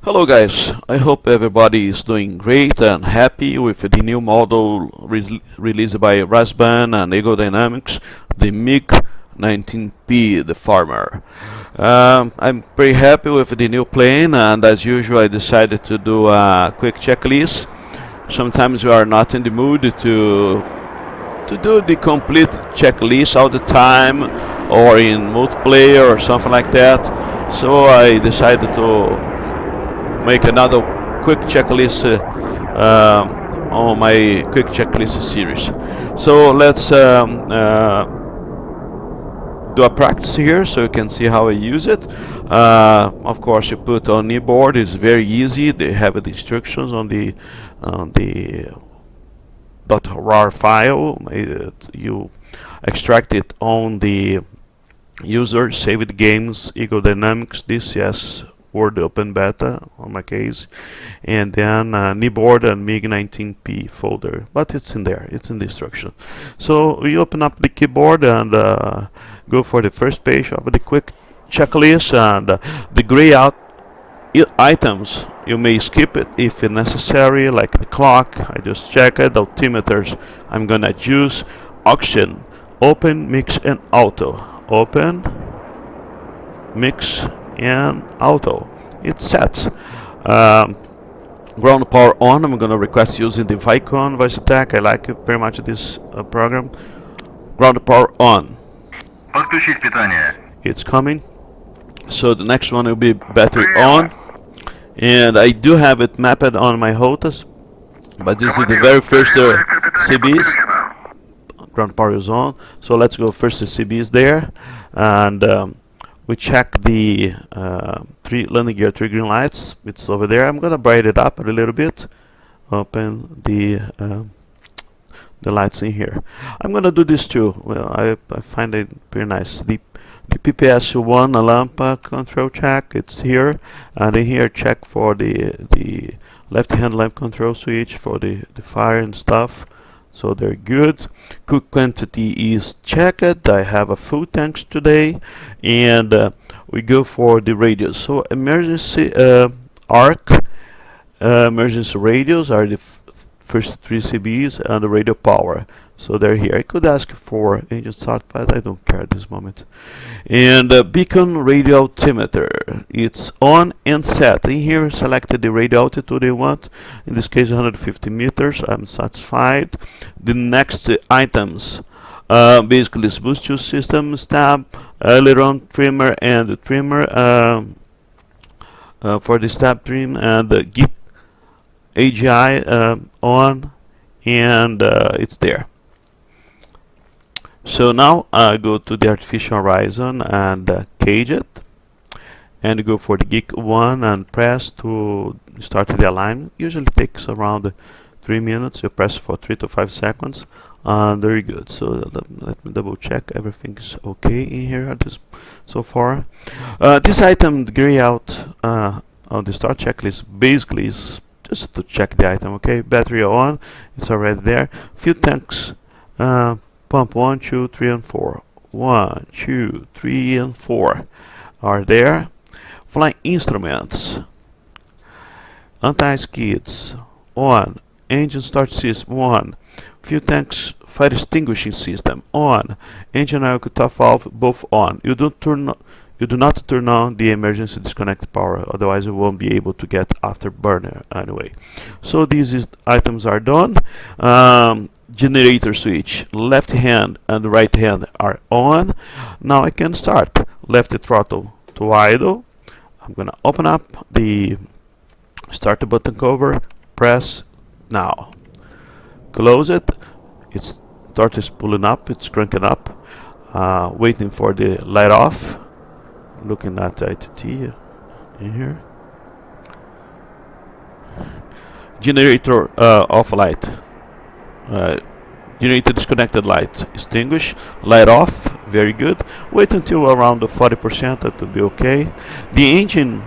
Hello guys, I hope everybody is doing great and happy with the new model released by Razbam and Ego Dynamics, the Mig-19P, the farmer. I'm pretty happy with the new plane, and as usual I decided to do a quick checklist. Sometimes we are not in the mood to do the complete checklist all the time, or in multiplayer or something like that. So I decided to make another quick checklist on my quick checklist series. So let's do a practice here so you can see how I use it. Of course, you put on keyboard. It's very easy. They have the instructions on the .rar file. You extract it on the user saved games Eagle Dynamics DCS Word Open Beta on my case, and then keyboard and Mig-19P folder, but it's in there, it's in the instruction. So we open up the keyboard and go for the first page of the quick checklist, and the gray out items you may skip it if necessary, like the clock. I just check it. Altimeters I'm gonna choose. Auction, open, mix and auto. Open, mix and auto. It's set. Ground power on. I'm gonna request using the Vicon voice attack. I like it very much this program. Ground power on. Подключить питание. It's coming. So the next one will be battery on, and I do have it mapped on my HOTAS, but this is the very first CBs. Ground power is on. So let's go first. The CBs there, and we check the three landing gear triggering lights. It's over there. I'm gonna brighten it up a little bit. Open the lights in here. I'm gonna do this too. Well, I find it pretty nice. The PPS1 lamp control check. It's here, and in here check for the left hand lamp control switch for the fire and stuff. So they're good. Cook quantity is checked. I have a full tanks today, and we go for the radios. So emergency arc, emergency radios are the first three CBs, and the radio power. So they're here. I could ask for engine start, but I don't care at this moment. And beacon radio altimeter, it's on and set. In here, selected the radio altitude I want. In this case, 150 meters. I'm satisfied. The next items, basically, is boost tube system, stab, aileron trimmer, and the trimmer for the stab trim, and git AGI on, and it's there. So now I go to the artificial horizon and cage it, and go for the geek 1 and press to start the alignment. Usually takes around 3 minutes. You press for 3 to 5 seconds. Very good. So let me double check everything's okay in here so far. This item, the gray out on the start checklist, basically is just to check the item. Okay, battery on, it's already there. Fuel tanks. Pump 1, 2, 3, and 4. 1, 2, 3, and 4 are there. Flying instruments. Anti-skids on. Engine start system on. Fuel tanks fire extinguishing system on. Engine oil cut-off valve both on. You do not turn on the emergency disconnect power, otherwise you won't be able to get afterburner anyway. So these items are done. Generator switch, left hand and right hand are on. Now I can start. Left throttle to idle. I'm gonna open up the start button cover, press now. Close it. Its start is pulling up, it's cranking up. Waiting for the light off. Looking at the ITT in here. Generator off light. Generator disconnected light. Extinguish. Light off. Very good. Wait until around the 40%. That will be okay. The engine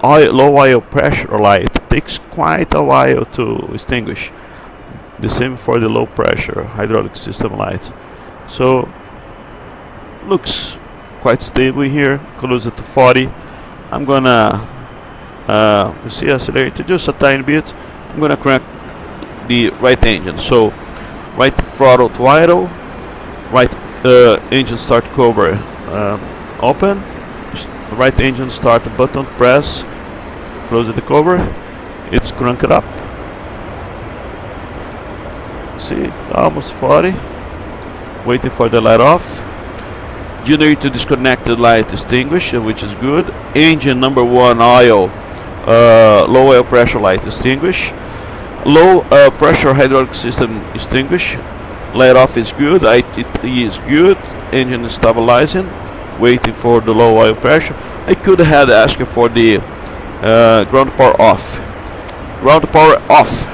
low oil pressure light takes quite a while to extinguish. The same for the low pressure hydraulic system light. So looks quite stable here. Close it to 40. I'm gonna You see, accelerated just a tiny bit. I'm gonna crank the right engine. So right throttle to idle, right engine start cover open, right engine start button press, close the cover. It's cranked up. See, almost 40. Waiting for the light off. Generator to disconnect the light extinguisher, which is good. Engine number 1 oil, low oil pressure light extinguish. Low pressure hydraulic system extinguish. Light off is good. It is good. Engine is stabilizing. Waiting for the low oil pressure. I could have asked for the ground power off. Ground power off.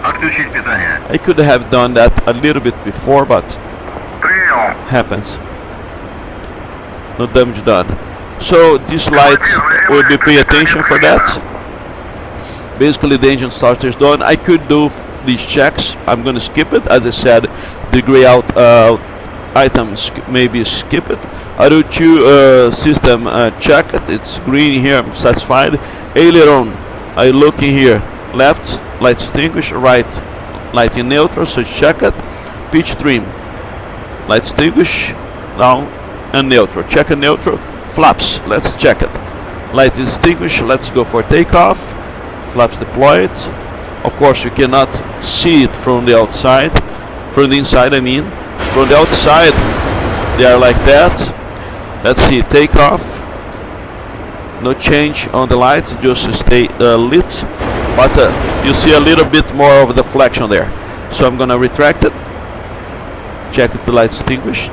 Отключить питание. I could have done that a little bit before, but happens. No damage done. So these lights will be pay attention for that. Basically the engine starter is done. I could do these checks. I'm gonna skip it. As I said, the gray out items maybe skip it. I do system check it. It's green here. I'm satisfied. Aileron, I look in here. Left light extinguish, right light in neutral, so check it. Pitch trim, light extinguish, down and neutral. Check a neutral. Flaps, let's check it. Light is extinguished. Let's go for takeoff. Flaps deployed. Of course you cannot see it from the outside, from the inside I mean. From the outside they are like that. Let's see, takeoff. No change on the light, just stay lit, but you see a little bit more of deflection there. So I'm gonna retract it. Check if the light extinguished.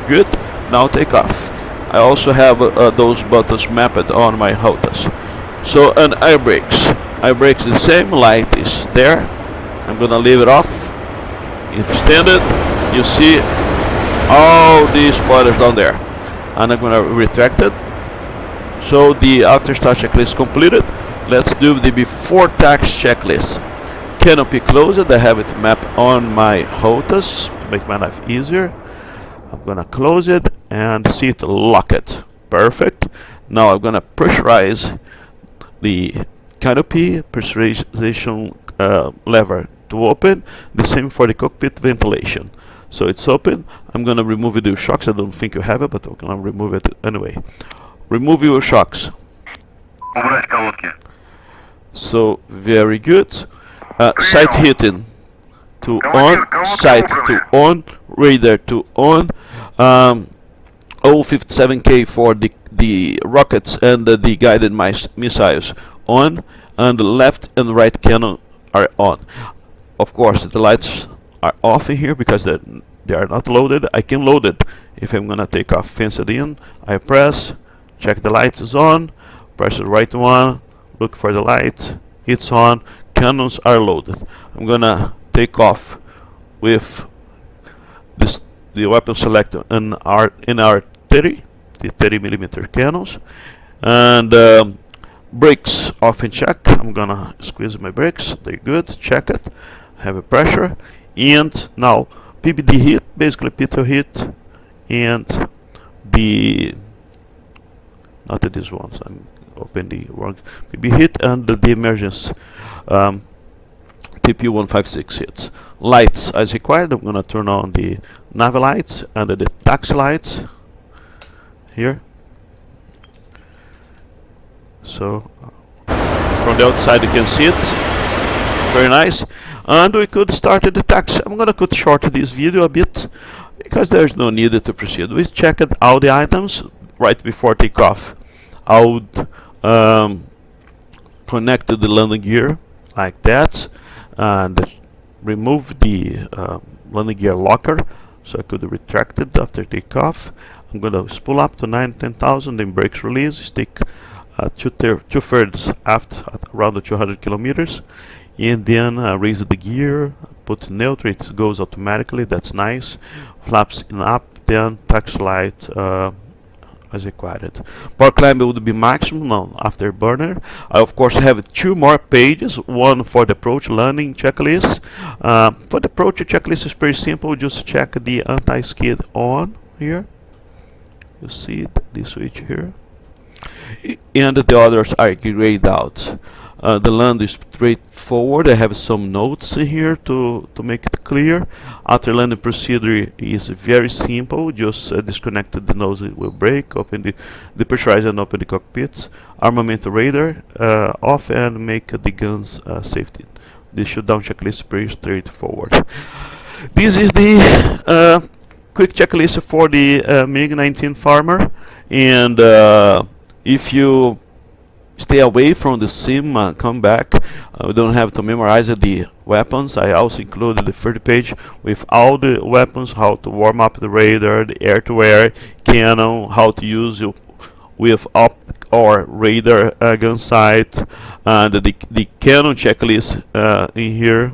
Good. Now take off. I also have those buttons mapped on my HOTAS. So and air brakes. Air brakes the same. Light is there. I'm gonna leave it off. Extend it. You see all these spoilers down there, and I'm gonna retract it. So the after start checklist completed. Let's do the before tax checklist. Canopy closed. I have it mapped on my HOTAS to make my life easier. I'm gonna close it and see it lock it. Perfect. Now I'm gonna pressurize the canopy pressurization lever to open. The same for the cockpit ventilation. So it's open. I'm gonna remove the shocks. I don't think you have it, but I'm gonna remove it anyway. Remove your shocks. Убрать колодки. So very good. Sight heating to on, sight to on, radar to on. 057K for the rockets and the guided missiles on, and the left and right cannon are on. Of course the lights are off in here because they are not loaded. I can load it if I'm gonna take off. Fence it in. I press, check the lights is on, press the right one, look for the light, it's on, cannons are loaded. I'm gonna take off with this the weapon selector in our 30, the 30mm cannons, and brakes off and check. I'm gonna squeeze my brakes. They're good. Check it. Have a pressure, and now PBD hit, basically pitot hit, and the not this one. So I'm open the wrong PB hit and the emergence TP 156 hits. Lights as required. I'm gonna turn on the navi lights and the taxi lights here. So from the outside you can see it. Very nice. And we could start the taxi. I'm gonna cut short this video a bit because there's no need to proceed. We checked all the items right before takeoff. I would connect to the landing gear like that and remove the landing gear locker so I could retract it after takeoff. I'm gonna spool up to 9-10,000, then brakes release, stick two-thirds aft at around the 200 kilometers, and then raise the gear, put neutral, it goes automatically. That's nice. Flaps in up, then taxi light as required. Power climb would be maximum now after burner. I of course have two more pages, one for the approach landing checklist. For the approach checklist is pretty simple. Just check the anti-skid on here. You see the switch here. and the others are grayed out. The land is straightforward. I have some notes here to make it clear. After landing procedure is very simple. Just disconnect the nose, it will break. Open the pressurize and open the cockpits. Armament radar off and make the guns safety. The shutdown checklist is pretty straightforward. This is the quick checklist for the MiG-19 farmer, and if you stay away from the sim, come back. We don't have to memorize the weapons. I also included the 30 page with all the weapons, how to warm up the radar, the air-to-air cannon, how to use it with optic or radar gun sight, and the cannon checklist in here.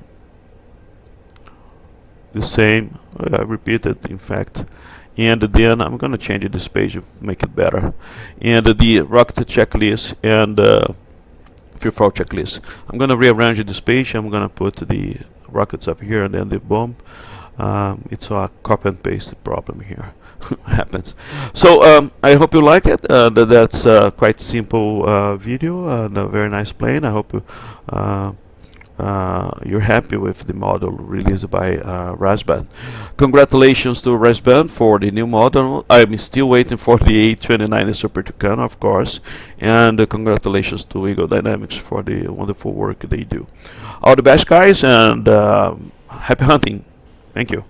The same, I repeated in fact. And then I'm gonna change this page to make it better. And the rocket checklist and free fall checklist. I'm gonna rearrange this page. I'm gonna put the rockets up here and then the bomb. It's a copy and paste problem here. Happens. So I hope you like it. That's a quite simple video and a very nice plane. I hope you're happy with the model released by Razbam. Congratulations to Razbam for the new model. I'm still waiting for the A29 Super Tucano, of course, and congratulations to Eagle Dynamics for the wonderful work they do. All the best, guys, and happy hunting. Thank you.